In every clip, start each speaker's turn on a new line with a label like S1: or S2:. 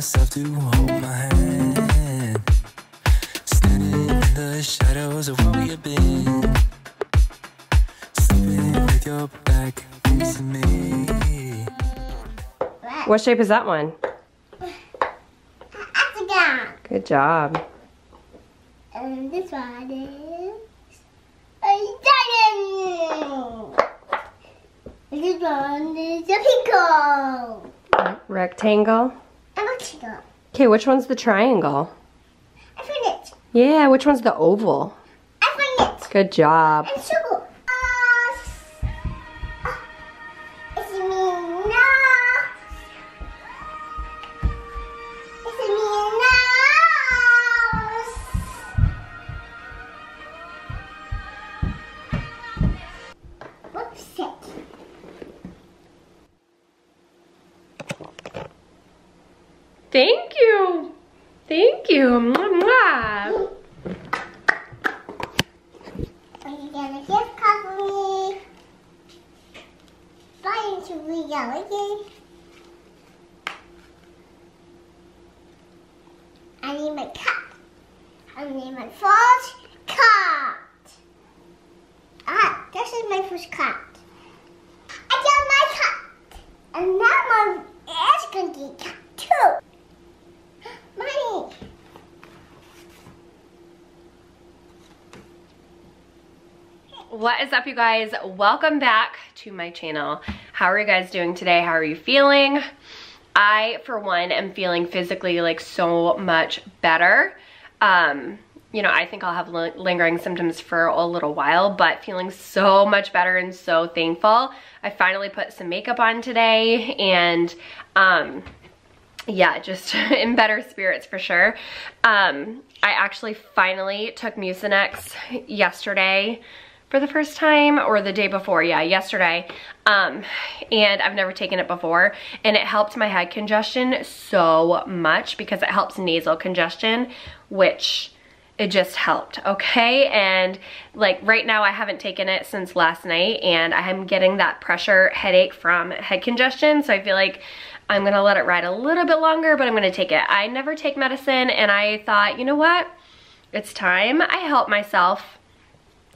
S1: myself to hold my hand, standing in the shadows of where we have been, sleeping with your back facing me.
S2: What shape is that one?
S3: Octagon.
S2: Good job.
S3: And this one is a diamond. This one is a pickle.
S2: Rectangle.
S3: And a chicken.
S2: Okay, which one's the triangle?
S3: I found it.
S2: Yeah, which one's the oval?
S3: I found it.
S2: Good job.
S3: And sugar. It's me now. It's me now. Whoops it.
S2: Thank you. Thank you. Mwah.
S3: Are you gonna gift card for me? Buy into reality. I need my cup. I need my first card. Ah, this is my first card. I got my card. And now my ass gonna get card too. Money.
S2: What is up, you guys? Welcome back to my channel. How are you guys doing today? How are you feeling? I, for one, am feeling physically like so much better. You know, I think I'll have lingering symptoms for a little while, but feeling so much better and so thankful. I finally put some makeup on today and yeah, just in better spirits for sure. I actually finally took Mucinex yesterday for the first time, or the day before, yeah, yesterday. And I've never taken it before, and it helped my head congestion so much because it helps nasal congestion, which it just helped, okay? And like right now I haven't taken it since last night, and I am getting that pressure headache from head congestion, so I feel like I'm gonna let it ride a little bit longer, but I'm gonna take it. I never take medicine, and I thought, you know what? It's time I help myself.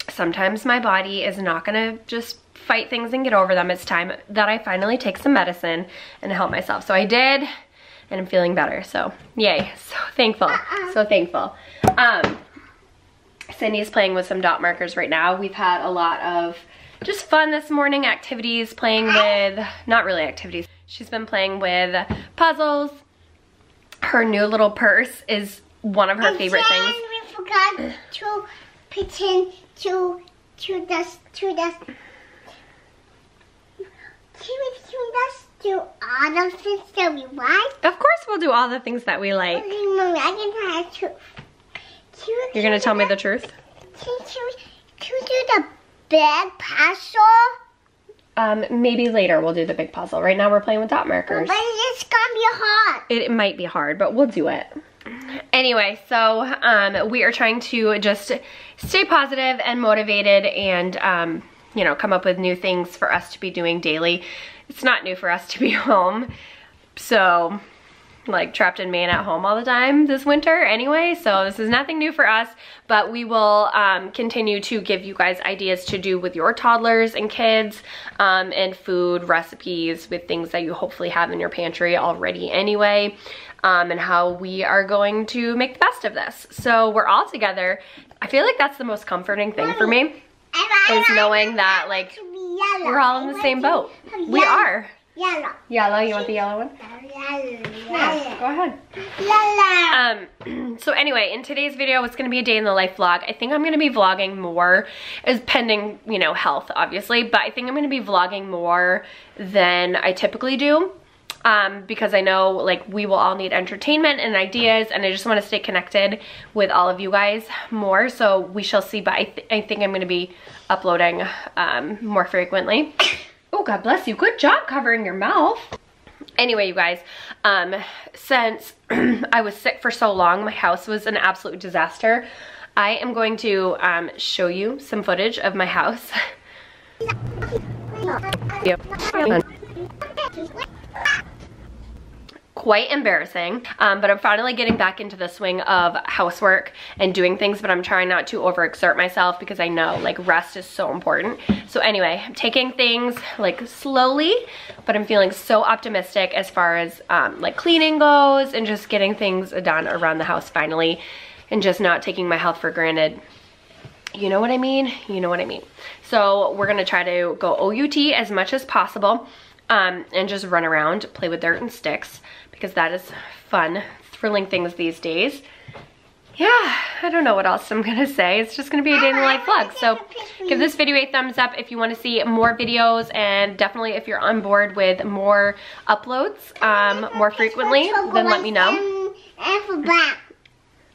S2: Sometimes my body is not gonna just fight things and get over them. It's time that I finally take some medicine and help myself. So I did, and I'm feeling better, so yay. So thankful, so thankful. Cindy's playing with some dot markers right now. We've had a lot of just fun this morning, activities, playing with, not really activities. She's been playing with puzzles. Her new little purse is one of her favorite things.
S3: We forgot to pretend to do all the things that we like.
S2: Of course we'll do all the things that we like.
S3: Okay, Mommy, I can try to.
S2: You're gonna tell me the truth?
S3: To do the big puzzle.
S2: Maybe later we'll do the big puzzle. Right now we're playing with dot markers.
S3: But it's gonna be hard.
S2: It might be hard, but we'll do it. Anyway, so we are trying to just stay positive and motivated and, you know, come up with new things for us to be doing daily. It's not new for us to be home, so like trapped in Maine at home all the time this winter anyway, so this is nothing new for us, but we will continue to give you guys ideas to do with your toddlers and kids, and food recipes with things that you hopefully have in your pantry already anyway, and how we are going to make the best of this. So we're all together. I feel like that's the most comforting thing for me, is knowing that like we're all in the same boat. We are.
S3: Yellow.
S2: Yellow, you want the yellow one?
S3: Yellow.
S2: Yeah, go ahead.
S3: Yellow.
S2: So anyway, in today's video, it's gonna be a day in the life vlog. I think I'm gonna be vlogging more, as pending, you know, health, obviously, but I think I'm gonna be vlogging more than I typically do. Because I know like we will all need entertainment and ideas, and I just want to stay connected with all of you guys more, so we shall see, but I think I'm going to be uploading more frequently. Oh, God bless you. Good job covering your mouth. Anyway, you guys, since I was sick for so long, my house was an absolute disaster. I am going to show you some footage of my house. quite embarrassing, but I'm finally getting back into the swing of housework and doing things, but I'm trying not to overexert myself because I know like rest is so important. So anyway, I'm taking things like slowly, but I'm feeling so optimistic as far as like cleaning goes and just getting things done around the house finally, and just not taking my health for granted. You know what I mean? You know what I mean. So we're gonna try to go OUT as much as possible, and just run around, play with dirt and sticks, because that is fun, thrilling things these days. Yeah, I don't know what else I'm gonna say. It's just gonna be a day in the life vlog. So give this video a thumbs up if you wanna see more videos, and definitely if you're on board with more uploads more frequently, then let me know.
S3: And for black.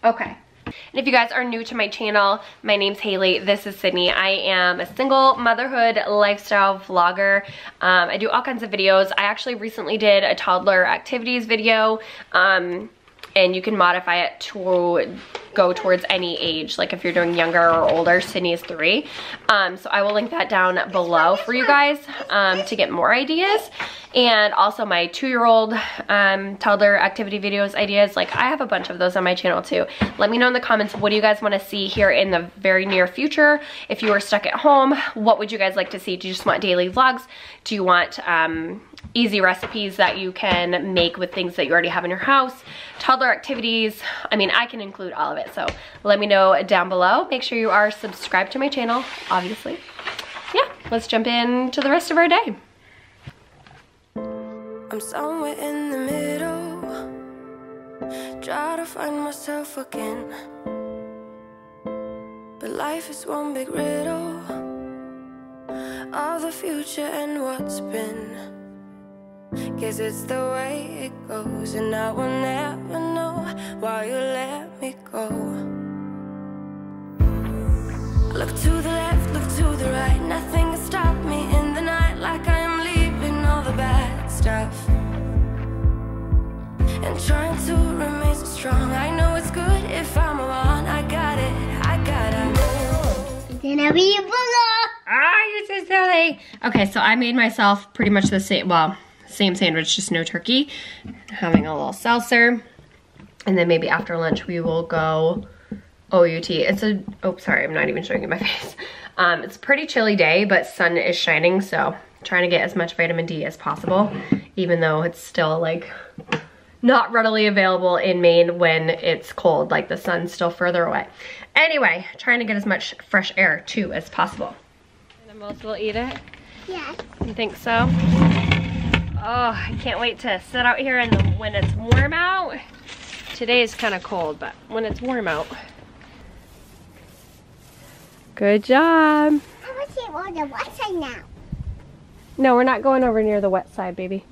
S2: Okay. And if you guys are new to my channel, my name's Haley, this is Sydney. I am a single motherhood lifestyle vlogger. I do all kinds of videos. I actually recently did a toddler activities video, and you can modify it to go towards any age, like if you're doing younger or older. Sydney is 3. So I will link that down below for you guys to get more ideas. And also my 2-year-old toddler activity videos ideas. Like I have a bunch of those on my channel too. Let me know in the comments, what do you guys want to see here in the very near future? If you are stuck at home, what would you guys like to see? Do you just want daily vlogs? Do you want easy recipes that you can make with things that you already have in your house? Toddler activities, I mean, I can include all of it. So let me know down below. Make sure you are subscribed to my channel, obviously. Yeah, let's jump into the rest of our day.
S1: I'm somewhere in the middle, try to find myself again, but life is one big riddle of the future and what's been. Guess it's the way it goes, and I will never know why you let me go. Look to the left, look to the right, nothing can stop me in the night, like I am leaving all the bad stuff and trying to remain so strong. I know it's good if I'm wrong. I got it, I gotta know.
S3: Gonna be a bullet.
S2: Ah, you're so silly. Okay, so I made myself pretty much the same, well, same sandwich, just no turkey. Having a little seltzer. And then maybe after lunch we will go OUT. It's a, oh, sorry, I'm not even showing you my face. It's a pretty chilly day, but sun is shining, so trying to get as much vitamin D as possible, even though it's still like not readily available in Maine when it's cold, like the sun's still further away. Anyway, trying to get as much fresh air too as possible. Animals will eat it?
S3: Yes.
S2: You think so? Oh, I can't wait to sit out here when it's warm out. Today is kind of cold, but when it's warm out. Good job.
S3: I want to see on the wet side now.
S2: No, we're not going over near the wet side, baby.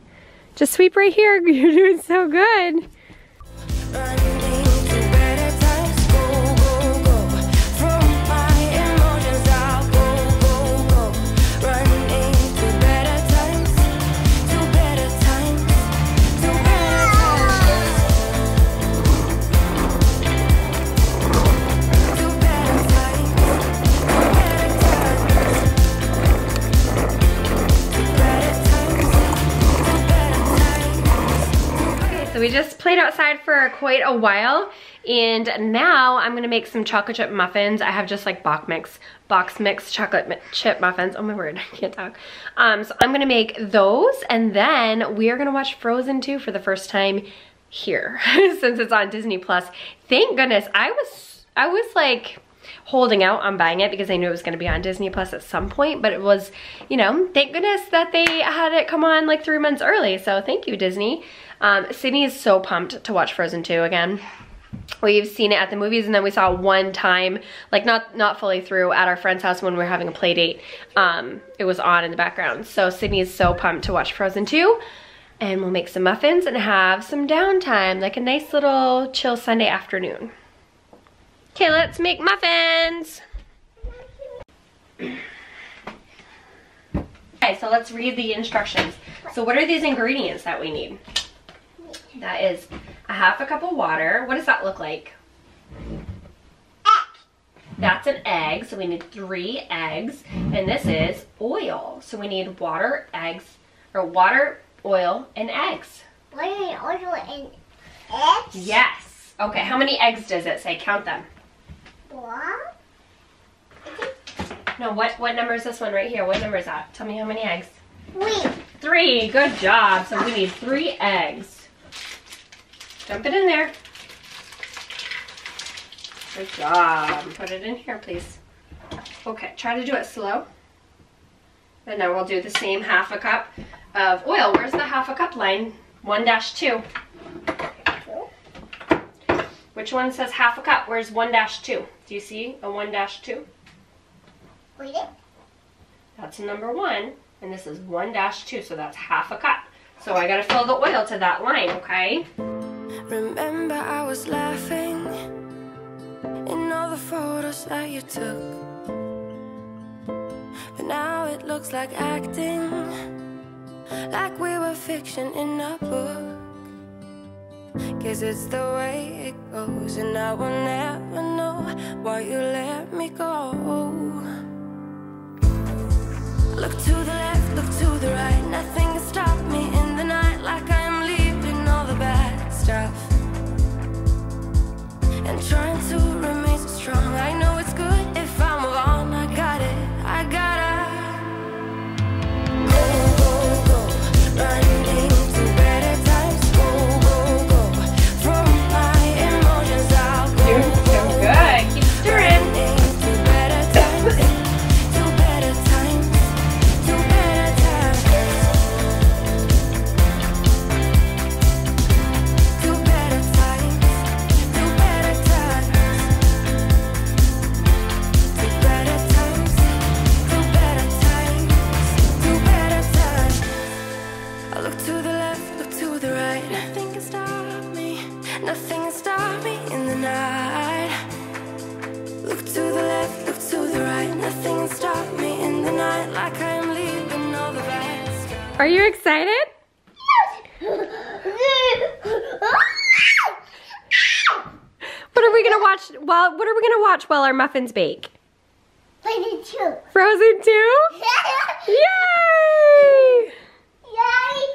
S2: Just sweep right here. You're doing so good. We just played outside for quite a while, and now I'm gonna make some chocolate chip muffins. I have just like box mix chocolate chip muffins. Oh my word, I can't talk. So I'm gonna make those, and then we are gonna watch Frozen 2 for the first time here since it's on Disney Plus. Thank goodness. I was like holding out on buying it because I knew it was going to be on Disney Plus at some point, but it was, you know, thank goodness that they had it come on like 3 months early. So thank you, Disney. Sydney is so pumped to watch Frozen 2 again. We've seen it at the movies, and then we saw one time, like not fully through, at our friend's house when we were having a play date. It was on in the background. So Sydney is so pumped to watch Frozen 2, and we'll make some muffins and have some downtime, like a nice little chill Sunday afternoon. Okay, let's make muffins. Okay, so let's read the instructions. So what are these ingredients that we need? That is a half a cup of water. What does that look like?
S3: Egg.
S2: That's an egg, so we need 3 eggs. And this is oil. So we need water, eggs, or water, oil, and eggs.
S3: Also an egg.
S2: Yes. Okay, how many eggs does it say? Count them.
S3: 4.
S2: No, what number is this one right here? What number is that? Tell me how many eggs.
S3: 3.
S2: 3. Good job. So we need 3 eggs. Dump it in there. Good job. Put it in here, please. Okay, try to do it slow. And now we'll do the same half a cup of oil. Where's the half a cup line? 1-2. Which one says half a cup? Where's 1-2? Do you see a 1-2?
S3: Wait.
S2: That's number 1. And this is 1-2, so that's half a cup. So I gotta fill the oil to that line, okay?
S1: Remember I was laughing in all the photos that you took, but now it looks like acting, like we were fiction in a book. Guess it's the way it goes, and I will never know why you let me go. Look to the left, look to the right, nothing can stop me in the night, like I am leaving all the bad stuff and trying to remain so strong. I know it's good if I'm wrong. I got it, I gotta go, running to better times. Go, from my emotions I'll go.
S2: You're so good. Keep stirring.
S1: To better times, to better times, to better times, to better times, to better times, to better times, to better times, to better times. I look to the left, look to the right. Nothing can stop me. Nothing can stop me in the night. Look to the left, look to the right. Nothing can stop me in the night, like I am leaving all the best.
S2: Are you excited? What are we gonna watch? Well, what are we gonna watch while our muffins bake?
S3: Frozen 2.
S2: Frozen 2? Yay!
S3: Yay!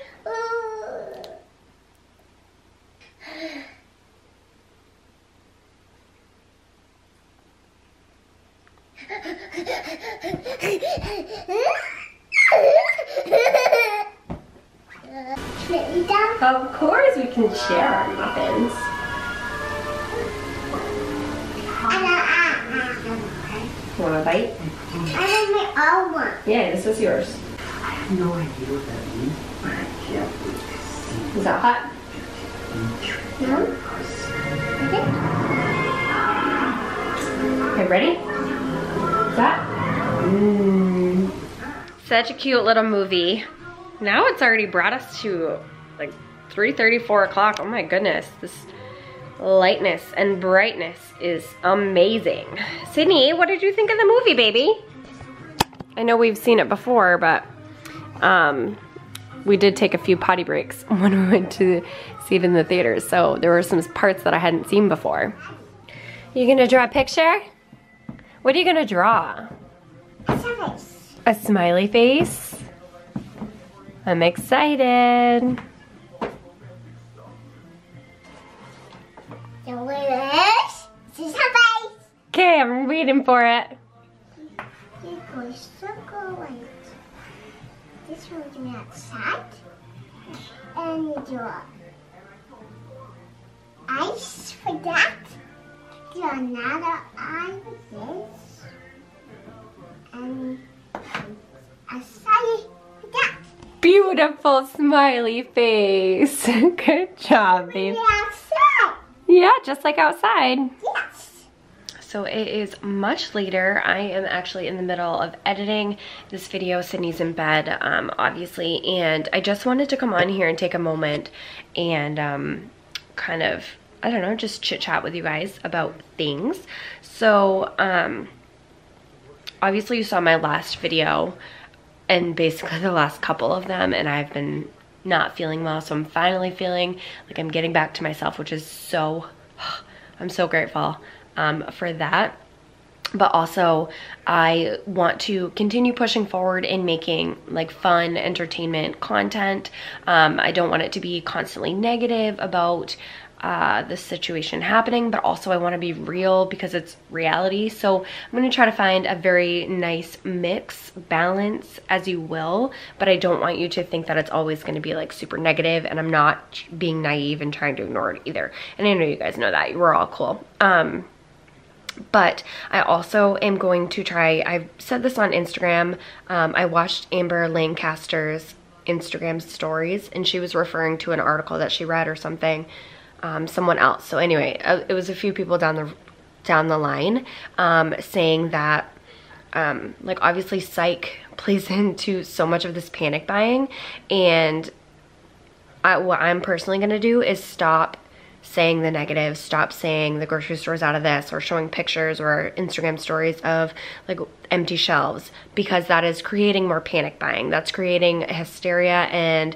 S2: Of course we can share our muffins. You want a bite?
S3: I have my own one.
S2: Yeah, this is yours.
S4: I have no idea what that means, but I can't wait to see
S2: Is that hot?
S4: each
S3: No?
S4: person.
S2: Okay, ready? Is that? Such a cute little movie. Now it's already brought us to like 3:30, 4 o'clock. Oh my goodness, this lightness and brightness is amazing. Sydney, what did you think of the movie, baby? I know we've seen it before, but we did take a few potty breaks when we went to see it in the theaters, so there were some parts that I hadn't seen before. You gonna draw a picture? What are you gonna draw? A smiley face? I'm excited. Okay, I'm waiting for it.
S3: You go circle right. This one's me outside. And you draw eyes for that. Do another eye with this. And a side for that.
S2: Beautiful smiley face. Good job, babe.
S3: Outside.
S2: Yeah, just like outside.
S3: Yes.
S2: So it is much later. I am actually in the middle of editing this video. Sydney's in bed, obviously, and I just wanted to come on here and take a moment and kind of, I don't know, just chit chat with you guys about things. So obviously you saw my last video and basically the last couple of them, and I've been not feeling well, so I'm finally feeling like I'm getting back to myself, which is so, I'm so grateful for that. but also I want to continue pushing forward in making like fun entertainment content. I don't want it to be constantly negative about the situation happening, but also I want to be real because it's reality. So I'm going to try to find a very nice mix, balance, as you will, but I don't want you to think that it's always going to be like super negative, and I'm not being naive and trying to ignore it either. And I know you guys know that. We're all cool. But I also am going to try, I've said this on Instagram, I watched Amber Lancaster's Instagram stories, and she was referring to an article that she read or something, someone else. So anyway, it was a few people down the line saying that like obviously psych plays into so much of this panic buying, and what I'm personally going to do is stop saying the negative, stop saying the grocery store's out of this, or showing pictures or Instagram stories of like empty shelves, because that is creating more panic buying. That's creating hysteria, and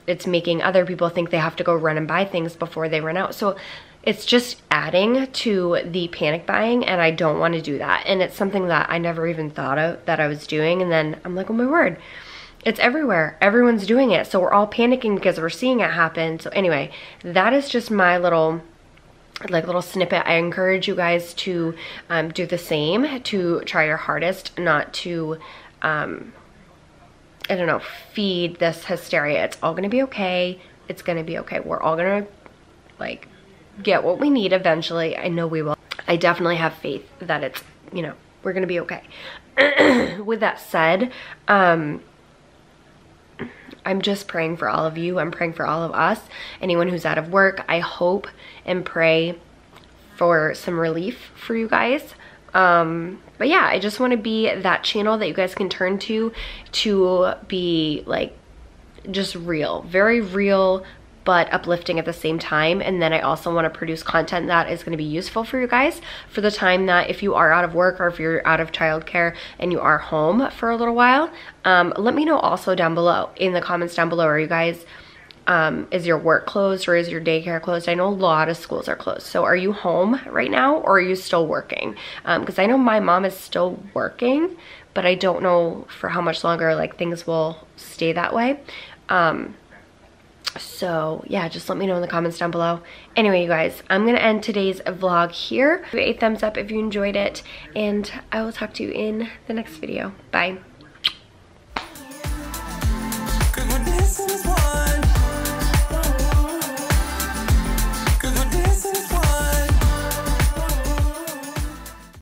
S2: it's making other people think they have to go run and buy things before they run out. So it's just adding to the panic buying, and I don't want to do that. And it's something that I never even thought of that I was doing, and then I'm like, oh my word, it's everywhere. Everyone's doing it. So we're all panicking because we're seeing it happen. So anyway, that is just my little snippet. I encourage you guys to do the same, to try your hardest not to, I don't know, feed this hysteria. It's all gonna be okay. It's gonna be okay. We're all gonna like get what we need eventually. I know we will. I definitely have faith that it's, you know, we're gonna be okay. With that said, I'm just praying for all of you. I'm praying for all of us. Anyone who's out of work, I hope and pray for some relief for you guys. But yeah, I just want to be that channel that you guys can turn to be like just real, very real, but uplifting at the same time. And then I also want to produce content that is going to be useful for you guys for the time that if you are out of work, or if you're out of childcare and you are home for a little while. Let me know also down below in the comments down below. Are you guys, is your work closed, or is your daycare closed? I know a lot of schools are closed. So are you home right now, or are you still working? Because I know my mom is still working, but I don't know for how much longer like things will stay that way. So yeah, just let me know in the comments down below. Anyway, you guys, I'm gonna end today's vlog here. Give it a thumbs up if you enjoyed it, and I will talk to you in the next video. Bye.